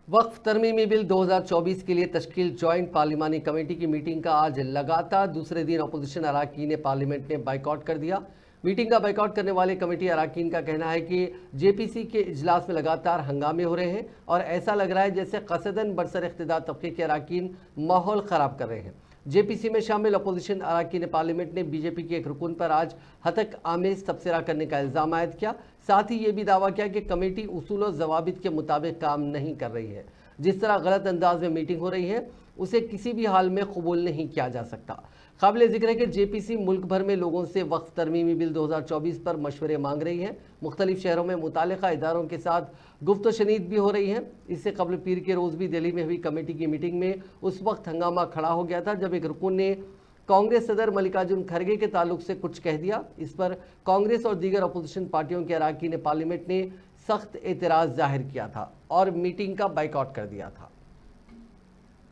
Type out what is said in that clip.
वक्फ तरमीमी bill 2024 के लिए तश्कील joint पार्लिमानी committee की मीटिंग का आज लगातार दूसरे दिन अपोजिशन अरकान पार्लियामेंट ने बाइकआउट कर दिया। मीटिंग का बाइकआउट करने वाले कमेटी अरकान का कहना है कि जेपीसी के इजलास में लगातार हंगामे हो रहे हैं और ऐसा लग रहा है जैसे कसदन बरसर इख्तिदार तबके के अरकान माहौल ख़राब कर रहे हैं। जेपीसी में शामिल अपोजिशन अरकान पार्लियामेंट ने बीजेपी के एक रुकन पर आज हतक आमेज तबसरा करने का इल्ज़ाम आयद किया। साथ ही ये भी दावा किया कि कमेटी उसूल और ज़वाबित के मुताबिक काम नहीं कर रही है। जिस तरह गलत अंदाज में मीटिंग हो रही है उसे किसी भी हाल में कबूल नहीं किया जा सकता। काबिल जिक्र है कि जेपीसी मुल्क भर में लोगों से वक्फ तरमीमी बिल 2024 पर मशवरे मांग रही है। मुख्तलिफ शहरों में मुतालिका इदारों के साथ गुफ्त शनीद भी हो रही है। इससे कबल पीर के रोज़ भी दिल्ली में हुई कमेटी की मीटिंग में उस वक्त हंगामा खड़ा हो गया था जब एक रुकन ने कांग्रेस सदर मल्लिकार्जुन खड़गे के ताल्लुक से कुछ कह दिया। इस पर कांग्रेस और दीगर अपोजिशन पार्टियों के अरकान पार्लियामेंट ने सख्त एतराज़ जाहिर किया था और मीटिंग का बाइकआउट कर दिया था।